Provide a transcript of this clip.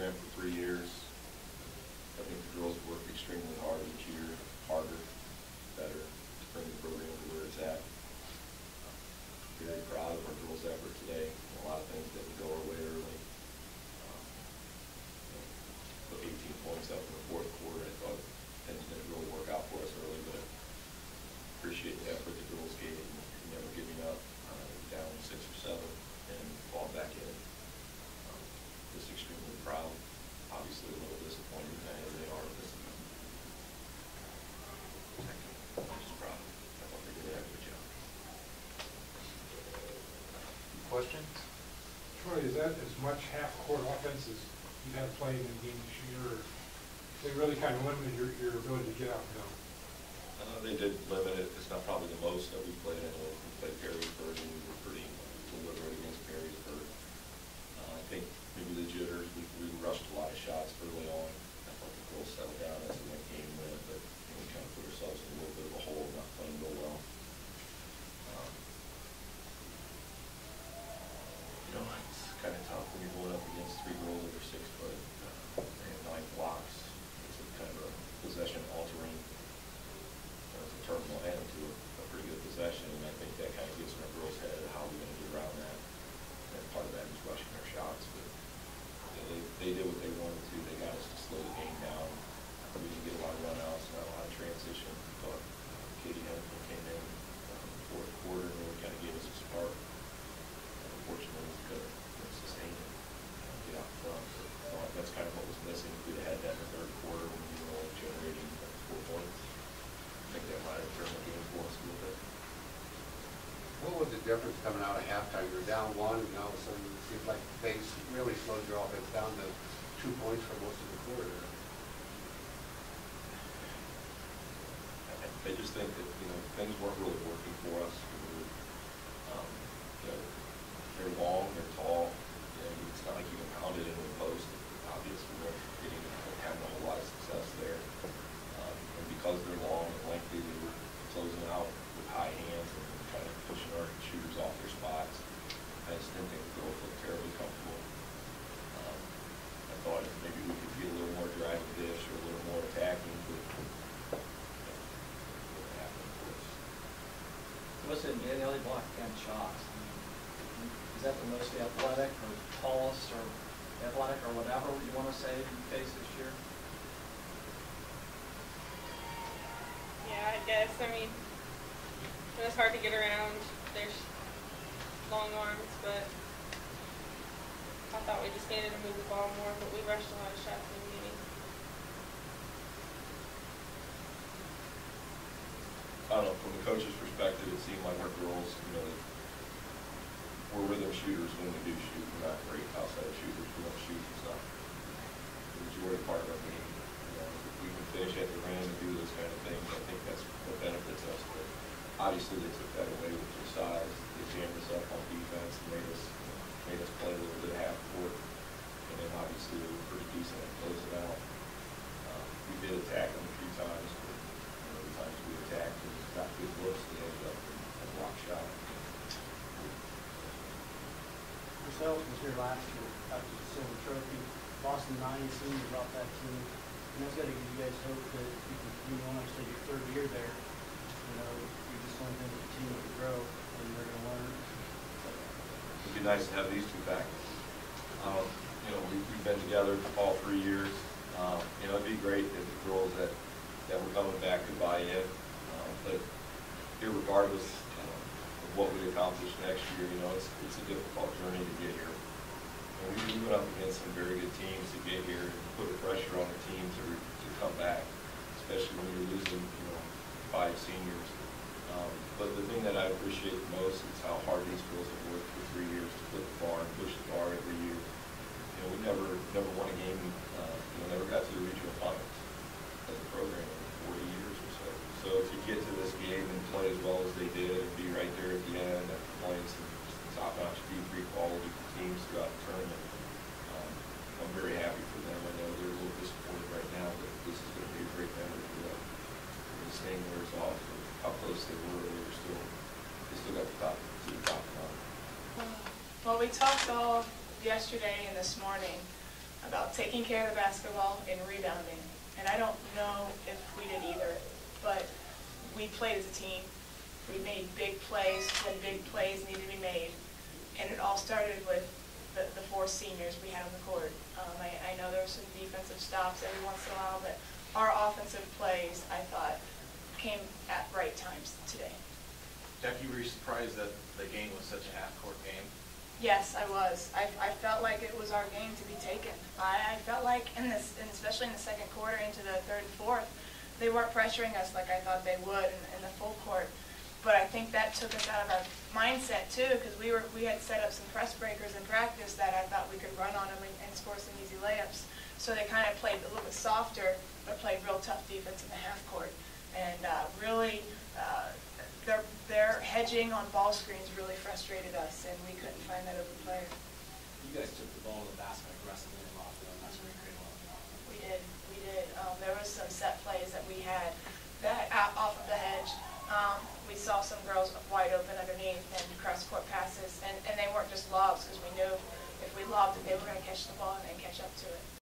program for 3 years. I think the girls have worked extremely hard each year, harder, better, to bring the program to where it's at. Very proud of our girls' effort today. A lot of things didn't go our way early. Put 18 points up in the fourth quarter. I thought things didn't really work out for us early, but I appreciate the effort the girls gave and never giving up. Down 6 or 7 and fall back in. Just extremely proud. Obviously a little disappointed as they are, but I'm just proud. I thought they did a good job. Questions? Troy, is that as much half-court offense as you have played in a game this year? Or they really kind of limited your ability to get out and go? They did limit it. It's not probably the most that we played in. We played Perrysburg and we were pretty deliberate against Perrysburg. I think maybe the jitters, we rushed a lot of shots early on. I thought the girls settled down as the game went, but we kind of put ourselves in a little bit of a hole, not playing real well. It's kind of tough when you're going up against 3 girls that are 6 foot and 9 blocks. It's kind of a possession altering. It's a terminal end to a pretty good possession, and I think that kind of gets in our girls' head how we're going to get around that. And part of that is rushing our shots, but they did what they wanted to. They got us to slow the game down. We didn't get a lot of runouts, not a lot of transition. But Katie Henderson came in the fourth quarter and really kind of gave us a spark. Unfortunately, we couldn't sustain it, get out front. So that's kind of what was missing. If we'd had that in the third quarter when we were only generating 4 points, I think that might have turned the game for us a little bit. What was the difference coming out of halftime? You're down 1, and all of a sudden it seems like they really slowed your offense down to 2 points for most of the quarter. I just think that things weren't really working for us. They're long, they're tall. It's not like you can pound it into the post. Obviously, we weren't having a whole lot of success there. And because they're long and lengthy, they were closing out with high hands and kind of pushing our shooters off their spots. I just didn't think the girls looked terribly comfortable. I thought maybe we could be a little more driving dish or a little more attacking, but it happened for us. What's it? They only blocked 10 shots. Is that the most athletic or tallest or athletic or whatever you want to say you faced this year? Yeah, I guess. I mean, it was hard to get around. There's long arms, but I thought we just needed to move the ball more, but we rushed a lot of shots in the beginning. I don't know, from the coach's perspective, it seemed like our girls, we're rhythm shooters when we do shoot. We're not great outside shooters. We don't shoot and stuff. The majority part of our game, if we can finish at the rim and do those kind of things, I think that's what benefits us. But obviously, they took that away with their size. They jammed us up on defense and made us play a little bit of half court. And then obviously, they were pretty decent at closing out. We did attack them a few times, but the times we attacked and got good looks, they ended up in a block shot. Yourself was here last year after the silver trophy. Lost in 9 seniors off that team. And that's got to give you guys hope that you can continue on to your 3rd year there. You're just going to continue to grow and you're going to learn. It'd be nice to have these 2 back. We've been together all 3 years. It'd be great if the girls that were coming back could buy in. But irregardless of what we accomplish next year, it's a difficult journey to get here. And we went up against some very good teams to get here and put a pressure on the team to come back, especially when you're losing 5 seniors. But the thing that I appreciate the most is how hard these girls have worked for 3 years to put the bar and push the bar every year. We never won a game, never got to the regional finals as a program in 40 years or so. So to get to this game and play as well as they did and be right there at the end after playing some top-notch D3 quality teams throughout the tournament, I'm very happy for them. I know they're a little disappointed right now, but this is going to be a great memory for them. This thing wears off of how close they were. They still got the top line. Well, we talked all yesterday and this morning about taking care of the basketball and rebounding. And I don't know if we did either, but we played as a team. We made big plays when big plays needed to be made. And it all started with the four seniors we had on the court. I know there were some defensive stops every once in a while, but our offensive plays, I thought, came at right times today. Jackie, were you surprised that the game was such a half-court game? Yes, I was. I felt like it was our game to be taken. I felt like, especially in the second quarter into the third and fourth, they weren't pressuring us like I thought they would in the full court. But I think that took us out of our mindset too, because we had set up some press breakers in practice that I thought we could run on them and score some easy layups. So they kind of played a little bit softer, but played real tough defense in the half court. And really, their hedging on ball screens really frustrated us, and we couldn't find that open player. You guys took the ball to the basket aggressively and off them. That's what you created a lot of offense. We did. There was some set plays that we had that off of the hedge. We saw some girls wide open underneath and cross-court passes, and they weren't just lobs, because we knew if we lobbed it, they were going to catch the ball and then catch up to it.